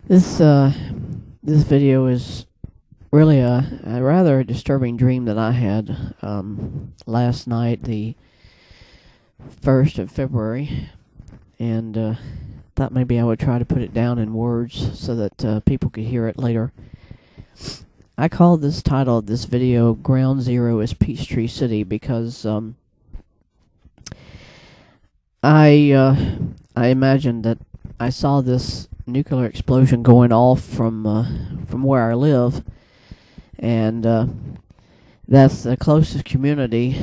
This this video is really a rather disturbing dream that I had last night, the 1st of February, and thought maybe I would try to put it down in words so that people could hear it later. I called this title of this video "Ground Zero is Peachtree City" because I imagined that I saw this nuclear explosion going off from where I live, and that's the closest community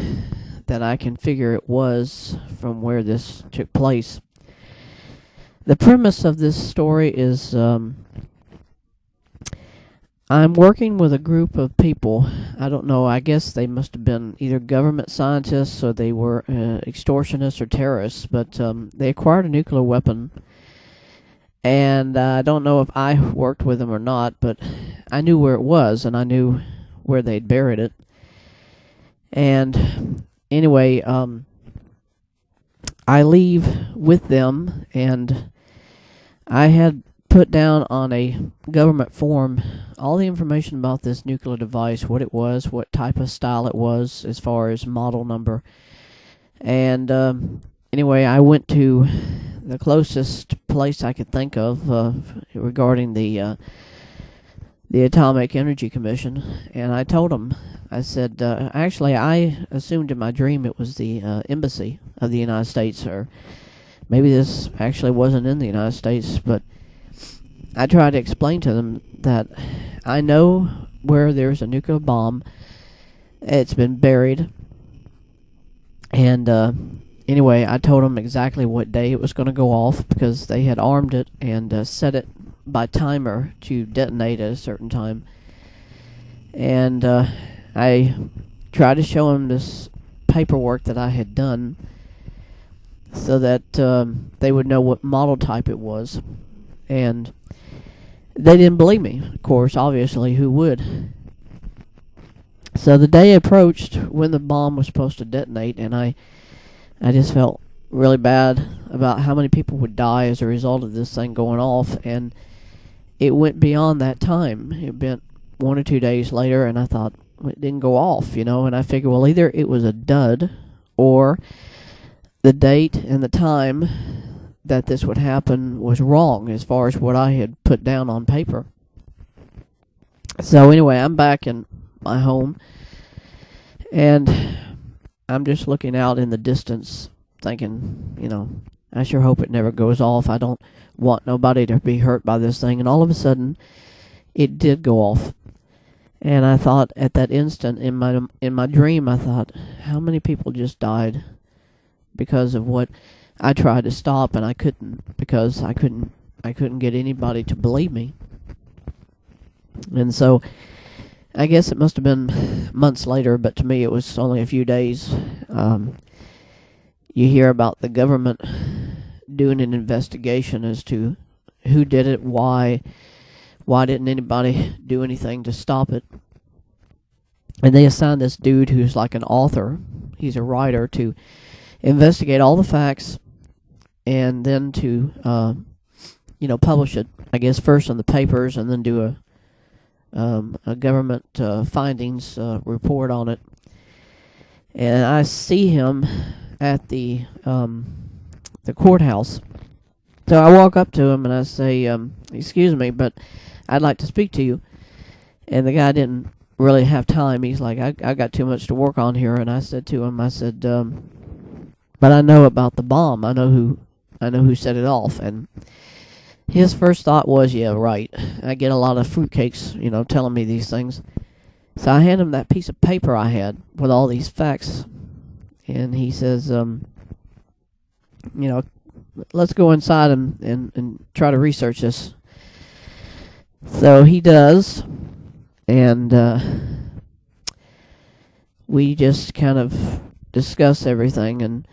that I can figure it was from where this took place. The premise of this story is I'm working with a group of people. I don't know, I guess they must have been either government scientists or they were extortionists or terrorists, but they acquired a nuclear weapon. And I don't know if I worked with them or not, but I knew where it was, and I knew where they'd buried it. And anyway, I leave with them, and I had put down on a government form all the information about this nuclear device, what it was, what type of style it was, as far as model number. And anyway, I went to the closest place I could think of regarding the Atomic Energy Commission, and I told them, I said, actually, I assumed in my dream it was the embassy of the United States, or maybe this actually wasn't in the United States, but I tried to explain to them that I know where there's a nuclear bomb. It's been buried, and anyway, I told them exactly what day it was going to go off because they had armed it and set it by timer to detonate at a certain time. And I tried to show them this paperwork that I had done so that they would know what model type it was. And they didn't believe me, of course, obviously, who would? So the day approached when the bomb was supposed to detonate, and I just felt really bad about how many people would die as a result of this thing going off, and it went beyond that time. It went 1 or 2 days later, and I thought, well, it didn't go off, and I figured, well, either it was a dud, or the date and the time that this would happen was wrong as far as what I had put down on paper. So anyway, I'm back in my home, and I'm just looking out in the distance thinking, I sure hope it never goes off. I don't want nobody to be hurt by this thing. And all of a sudden, it did go off. And I thought at that instant in my dream, I thought, how many people just died because of what I tried to stop, and I couldn't, because I couldn't get anybody to believe me. And so I guess it must have been months later, but to me it was only a few days. You hear about the government doing an investigation as to who did it, why didn't anybody do anything to stop it. And they assigned this dude who's like an author, he's a writer, to investigate all the facts and then to publish it, I guess, first in the papers, and then do a government findings report on it. And I see him at the courthouse. So I walk up to him and I say, excuse me, but I'd like to speak to you. And the guy didn't really have time. He's like, I got too much to work on here. And I said to him, but I know about the bomb. I know who set it off. And his first thought was, yeah, right. I get a lot of fruitcakes, telling me these things. So I hand him that piece of paper I had with all these facts. And he says, let's go inside and try to research this. So he does. And we just kind of discuss everything. And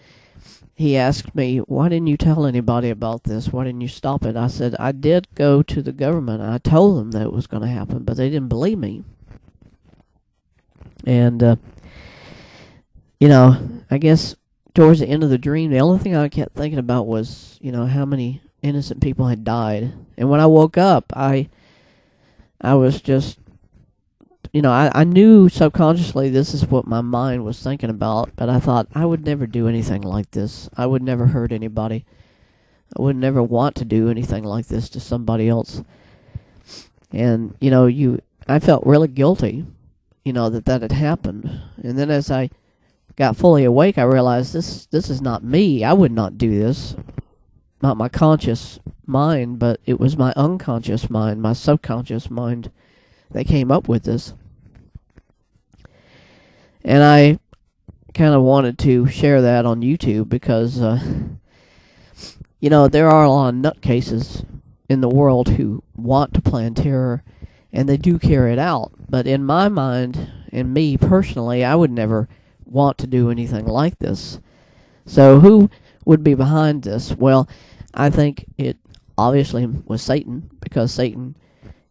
he asked me, why didn't you tell anybody about this? Why didn't you stop it? I said, I did go to the government. I told them that it was going to happen, but they didn't believe me. And, I guess towards the end of the dream, the only thing I kept thinking about was, how many innocent people had died. And when I woke up, I was just, I knew subconsciously this is what my mind was thinking about, but I thought I would never do anything like this. I would never hurt anybody. I would never want to do anything like this to somebody else. And, I felt really guilty, that had happened. And then as I got fully awake, I realized this is not me. I would not do this. Not my conscious mind, but it was my unconscious mind, my subconscious mind that came up with this. And I kind of wanted to share that on YouTube because, there are a lot of nutcases in the world who want to plan terror, and they do carry it out. But in my mind, and me personally, I would never want to do anything like this. So who would be behind this? Well, I think it obviously was Satan, because Satan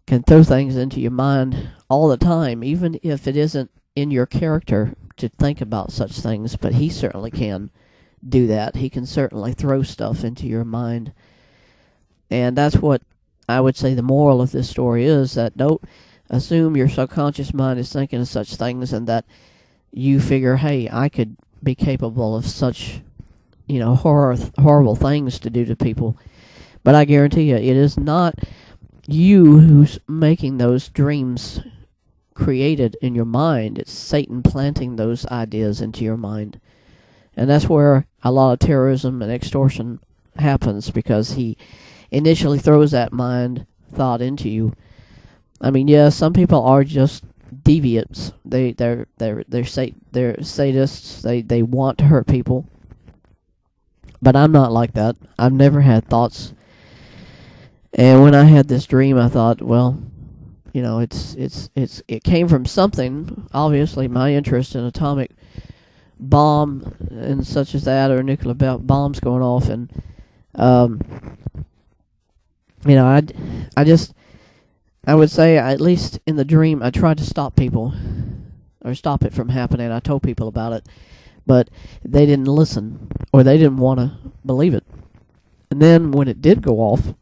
can throw things into your mind all the time, even if it isn't in your character to think about such things, but he certainly can do that. He can certainly throw stuff into your mind. And that's what I would say the moral of this story is, that don't assume your subconscious mind is thinking of such things and that you figure, hey, I could be capable of such, horrible things to do to people. But I guarantee you, it is not you who's making those dreams created in your mind. It's Satan planting those ideas into your mind. And that's where a lot of terrorism and extortion happens, because he initially throws that mind thought into you. I mean, yeah, some people are just deviants. They're sadists. They want to hurt people. But I'm not like that. I've never had thoughts. And when I had this dream, I thought, well, it came from something. Obviously, my interest in atomic bomb and such as that, or nuclear bombs going off, and I would say, at least in the dream, I tried to stop people, or stop it from happening. I told people about it, but they didn't listen, or they didn't want to believe it. And then when it did go off,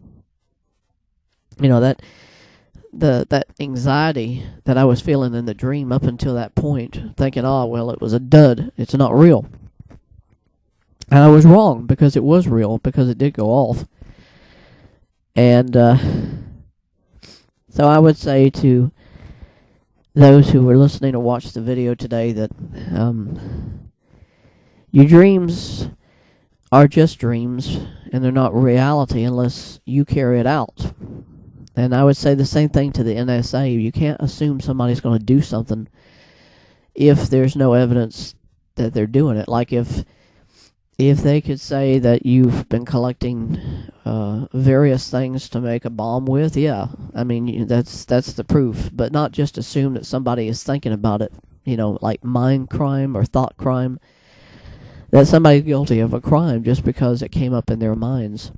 that anxiety that I was feeling in the dream up until that point, thinking, oh, well, it was a dud, it's not real. And I was wrong, because it was real, because it did go off. And so I would say to those who were listening to watch the video today that your dreams are just dreams, and they're not reality unless you carry it out. And I would say the same thing to the NSA. You can't assume somebody's going to do something if there's no evidence that they're doing it. Like if they could say that you've been collecting various things to make a bomb with, yeah, I mean, that's the proof. But not just assume that somebody is thinking about it, like mind crime or thought crime, that somebody's guilty of a crime just because it came up in their minds.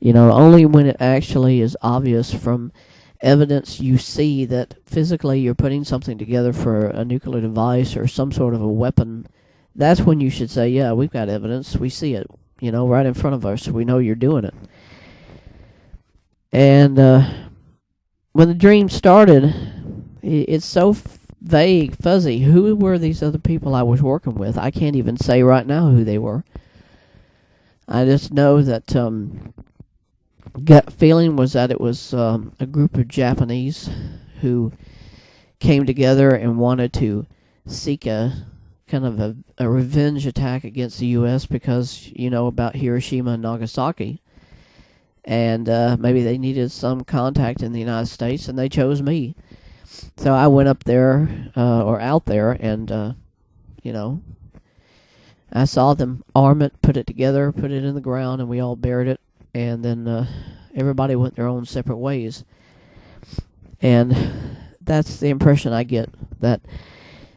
Only when it actually is obvious from evidence you see that physically you're putting something together for a nuclear device or some sort of a weapon, that's when you should say, yeah, we've got evidence, we see it, right in front of us, so we know you're doing it. And when the dream started, it's so vague, fuzzy. Who were these other people I was working with? I can't even say right now who they were. I just know that gut feeling was that it was a group of Japanese who came together and wanted to seek a kind of a revenge attack against the U.S. because, about Hiroshima and Nagasaki. And maybe they needed some contact in the United States, and they chose me. So I went up there, or out there, and, I saw them arm it, put it together, put it in the ground, and we all buried it. And then everybody went their own separate ways. And that's the impression I get, that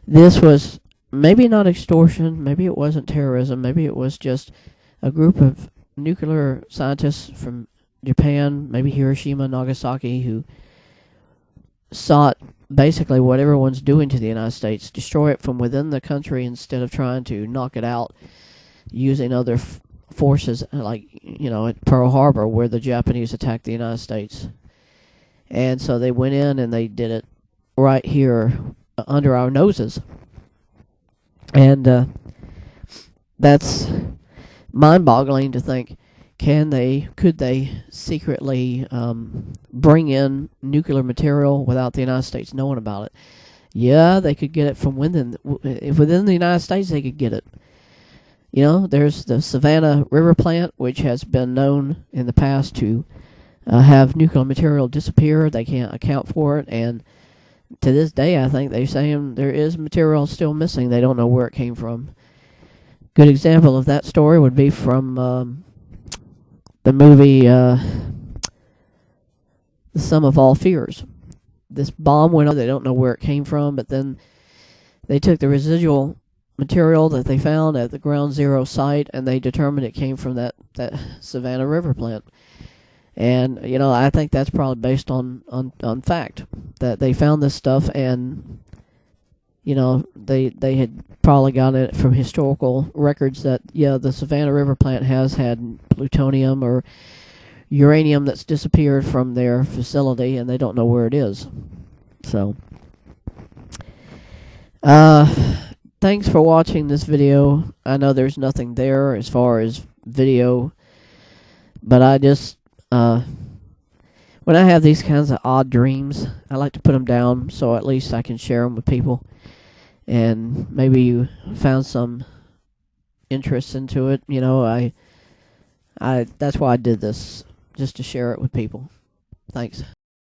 this was maybe not extortion, maybe it wasn't terrorism, maybe it was just a group of nuclear scientists from Japan, maybe Hiroshima, Nagasaki, who sought basically what everyone's doing to the United States, destroy it from within the country instead of trying to knock it out using other forces, like, at Pearl Harbor, where the Japanese attacked the United States. And so they went in and they did it right here under our noses. And that's mind-boggling to think. Could they secretly bring in nuclear material without the United States knowing about it? Yeah, they could get it from within the United States. They could get it. There's the Savannah River plant, which has been known in the past to have nuclear material disappear. They can't account for it, and to this day, I think they're saying there is material still missing. They don't know where it came from. Good example of that story would be from the movie The Sum of All Fears. This bomb went on. They don't know where it came from, but then they took the residual material that they found at the Ground Zero site, and they determined it came from that Savannah River plant. And, I think that's probably based on fact, that they found this stuff, and, they had probably gotten it from historical records that, the Savannah River plant has had plutonium or uranium that's disappeared from their facility, and they don't know where it is. So, thanks for watching this video. I know there's nothing there as far as video, but I just, when I have these kinds of odd dreams, I like to put them down so at least I can share them with people, and maybe you found some interest into it. I that's why I did this, just to share it with people. Thanks.